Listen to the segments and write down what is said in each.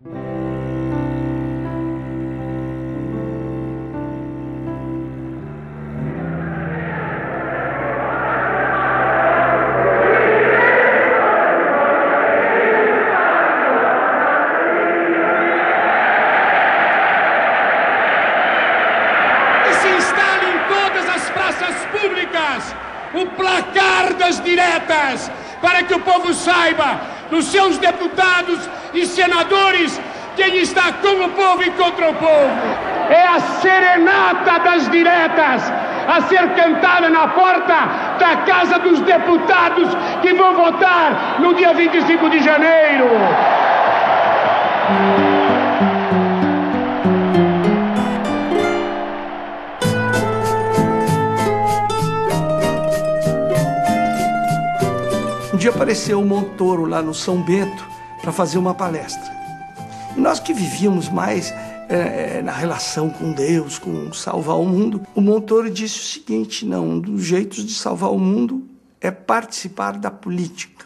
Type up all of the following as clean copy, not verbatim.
O placar das diretas, para que o povo saiba, dos seus deputados e senadores, quem está com o povo e contra o povo. É a serenata das diretas a ser cantada na porta da Casa dos Deputados que vão votar no dia 25 de janeiro. Um dia apareceu o Montoro lá no São Bento para fazer uma palestra. E nós que vivíamos mais na relação com Deus, com salvar o mundo, o Montoro disse o seguinte: não, um dos jeitos de salvar o mundo é participar da política.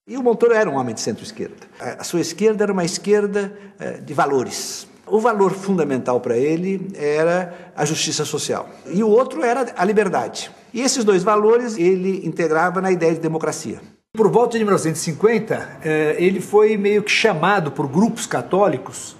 E o Montoro era um homem de centro-esquerda. A sua esquerda era uma esquerda de valores. O valor fundamental para ele era a justiça social. E o outro era a liberdade. E esses dois valores ele integrava na ideia de democracia. Por volta de 1950, ele foi meio que chamado por grupos católicos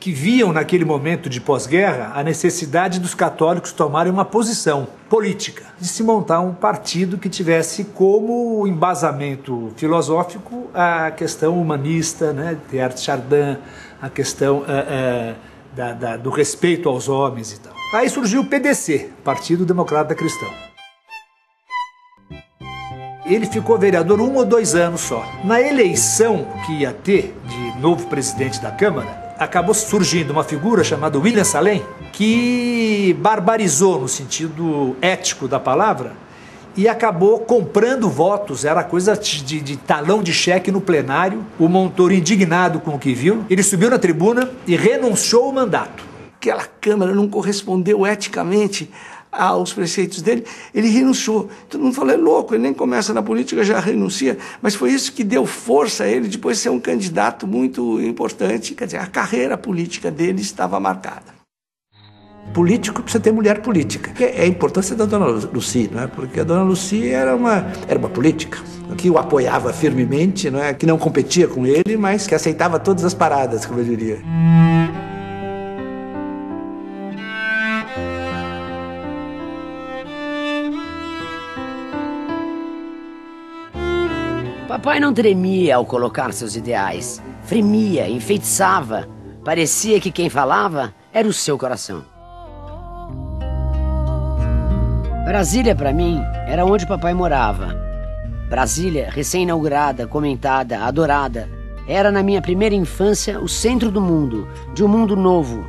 que viam naquele momento de pós-guerra a necessidade dos católicos tomarem uma posição política, de se montar um partido que tivesse como embasamento filosófico a questão humanista, né, Teilhard de Chardin, a questão do respeito aos homens e tal. Aí surgiu o PDC, Partido Democrata Cristão. Ele ficou vereador 1 ou 2 anos só. Na eleição que ia ter de novo presidente da Câmara, acabou surgindo uma figura chamada William Salem, que barbarizou no sentido ético da palavra e acabou comprando votos. Era coisa de talão de cheque no plenário. O Montoro, indignado com o que viu, ele subiu na tribuna e renunciou ao mandato. Aquela Câmara não correspondeu eticamente aos preceitos dele, ele renunciou. Todo mundo falou, é louco, ele nem começa na política, já renuncia. Mas foi isso que deu força a ele depois de ser um candidato muito importante. Quer dizer, a carreira política dele estava marcada. Político precisa ter mulher política. É a importância da Dona Lucy, não é? Porque a Dona Lucy era uma política que o apoiava firmemente, não é? Que não competia com ele, mas que aceitava todas as paradas, como eu diria. Papai não tremia ao colocar seus ideais, fremia, enfeitiçava. Parecia que quem falava era o seu coração. Brasília, para mim, era onde papai morava. Brasília, recém-inaugurada, comentada, adorada, era na minha primeira infância o centro do mundo, de um mundo novo.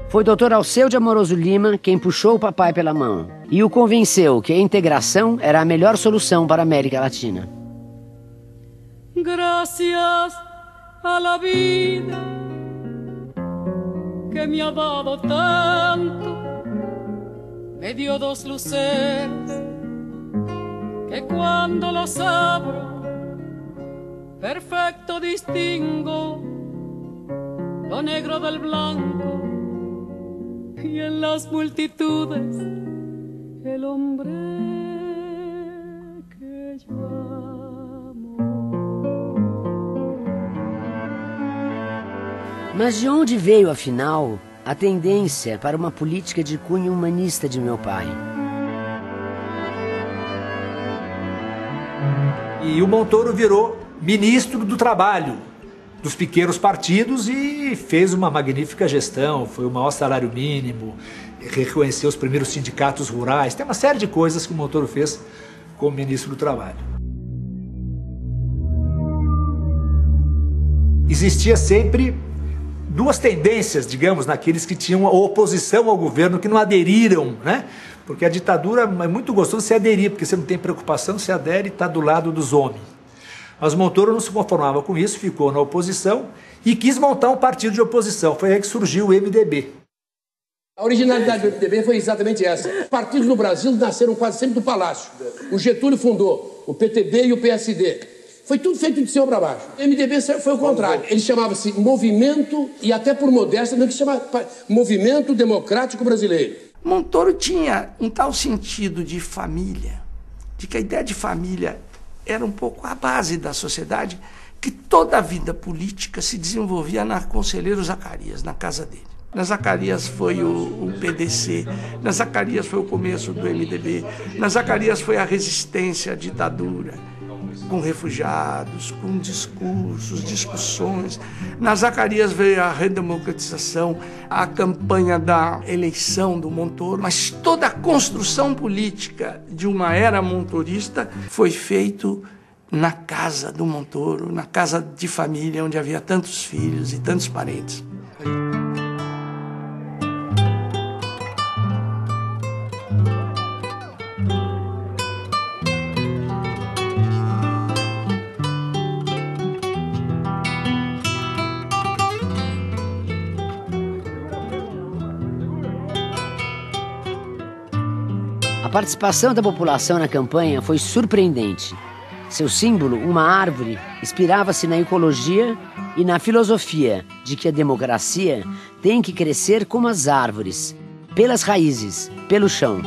Foi Dr. Alceu de Amoroso Lima quem puxou o papai pela mão e o convenceu que a integração era a melhor solução para a América Latina. Gracias a la vida que me ha dado tanto, me dio dos luceros que cuando los abro perfecto distingo lo negro del blanco y en las multitudes el hombre que yo amo. Mas de onde veio, afinal, a tendência para uma política de cunho humanista de meu pai? E o Montoro virou ministro do Trabalho dos pequenos partidos e fez uma magnífica gestão. Foi o maior salário mínimo, reconheceu os primeiros sindicatos rurais. Tem uma série de coisas que o Montoro fez como ministro do Trabalho. Existia sempre duas tendências, digamos, naqueles que tinham oposição ao governo, que não aderiram, né? Porque a ditadura é muito gostoso você aderir, porque você não tem preocupação, você adere e está do lado dos homens. Mas Montoro não se conformava com isso, ficou na oposição e quis montar um partido de oposição. Foi aí que surgiu o MDB. A originalidade do MDB foi exatamente essa. Os partidos no Brasil nasceram quase sempre do Palácio. O Getúlio fundou o PTB e o PSD. Foi tudo feito de cima para baixo. O MDB foi o contrário. Ele chamava-se Movimento, e até por modéstia, não que chamava Movimento Democrático Brasileiro. Montoro tinha um tal sentido de família, de que a ideia de família era um pouco a base da sociedade, que toda a vida política se desenvolvia na Conselheiro Zacarias, na casa dele. Na Zacarias foi o PDC, na Zacarias foi o começo do MDB, na Zacarias foi a resistência à ditadura, com refugiados, com discursos, discussões. Na Zacarias veio a redemocratização, a campanha da eleição do Montoro, mas toda a construção política de uma era montorista foi feito na casa do Montoro, na casa de família, onde havia tantos filhos e tantos parentes. A participação da população na campanha foi surpreendente. Seu símbolo, uma árvore, inspirava-se na ecologia e na filosofia de que a democracia tem que crescer como as árvores, pelas raízes, pelo chão.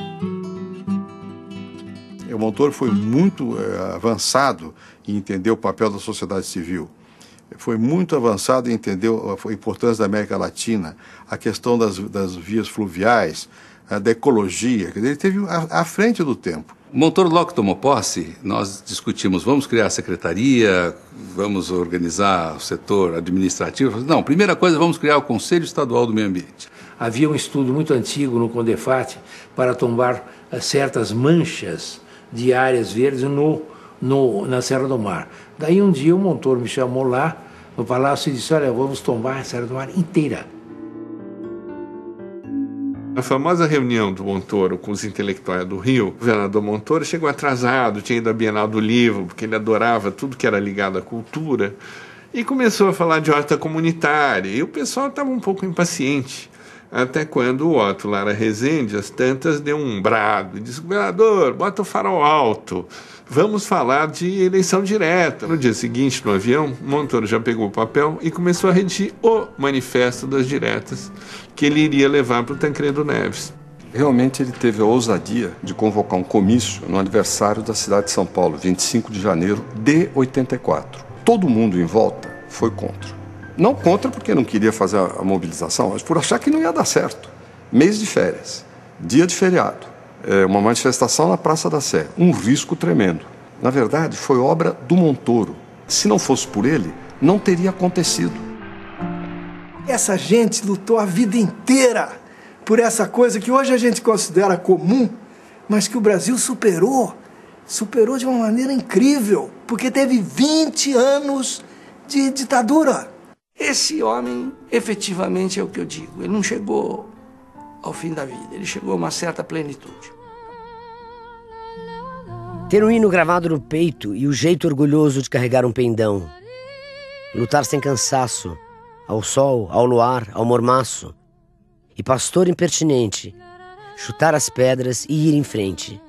O Montoro foi muito avançado em entender o papel da sociedade civil. Foi muito avançado em entender a importância da América Latina, a questão das vias fluviais, da ecologia. Ele esteve à frente do tempo. Montoro, logo que tomou posse, nós discutimos, vamos criar a secretaria, vamos organizar o setor administrativo. Não, primeira coisa, vamos criar o Conselho Estadual do Meio Ambiente. Havia um estudo muito antigo no CONDEFAT para tombar certas manchas de áreas verdes na Serra do Mar. Daí um dia o Montoro me chamou lá no Palácio e disse, olha, vamos tombar a Serra do Mar inteira. Na famosa reunião do Montoro com os intelectuais do Rio, o governador Montoro chegou atrasado, tinha ido à Bienal do Livro, porque ele adorava tudo que era ligado à cultura, e começou a falar de horta comunitária, e o pessoal estava um pouco impaciente, até quando o Otto Lara Rezende, às tantas, deu um brado, e disse, governador, bota o farol alto, vamos falar de eleição direta. No dia seguinte, no avião, Montoro já pegou o papel e começou a redigir o Manifesto das Diretas, que ele iria levar para o Tancredo Neves. Realmente ele teve a ousadia de convocar um comício no aniversário da cidade de São Paulo, 25 de janeiro de 84. Todo mundo em volta foi contra. Não contra porque não queria fazer a mobilização, mas por achar que não ia dar certo. Mês de férias, dia de feriado, uma manifestação na Praça da Sé, um risco tremendo. Na verdade, foi obra do Montoro. Se não fosse por ele, não teria acontecido. Essa gente lutou a vida inteira por essa coisa que hoje a gente considera comum, mas que o Brasil superou de uma maneira incrível, porque teve 20 anos de ditadura. Esse homem, efetivamente, é o que eu digo, ele não chegou ao fim da vida, ele chegou a uma certa plenitude. Ter um hino gravado no peito e o jeito orgulhoso de carregar um pendão. Lutar sem cansaço, ao sol, ao luar, ao mormaço. E pastor impertinente, chutar as pedras e ir em frente.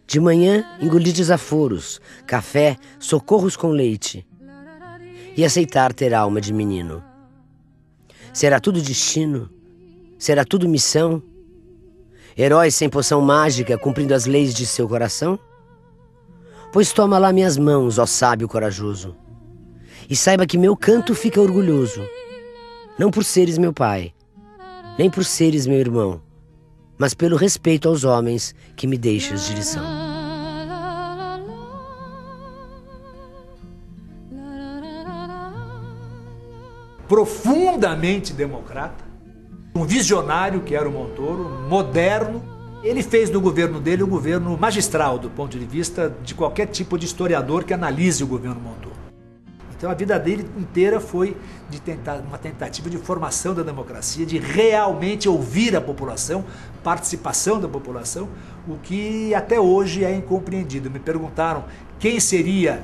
De manhã, engolir desaforos, café, socorros com leite. E aceitar ter alma de menino. Será tudo destino? Será tudo missão? Heróis sem poção mágica, cumprindo as leis de seu coração? Pois toma lá minhas mãos, ó sábio corajoso, e saiba que meu canto fica orgulhoso, não por seres meu pai, nem por seres meu irmão, mas pelo respeito aos homens que me deixas de lição. Profundamente democrata, um visionário que era o Montoro, moderno. Ele fez do governo dele um governo magistral do ponto de vista de qualquer tipo de historiador que analise o governo Montoro. Então a vida dele inteira foi uma tentativa de formação da democracia, de realmente ouvir a população, participação da população, o que até hoje é incompreendido. Me perguntaram quem seria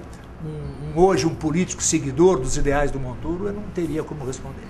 hoje um político seguidor dos ideais do Montoro, eu não teria como responder.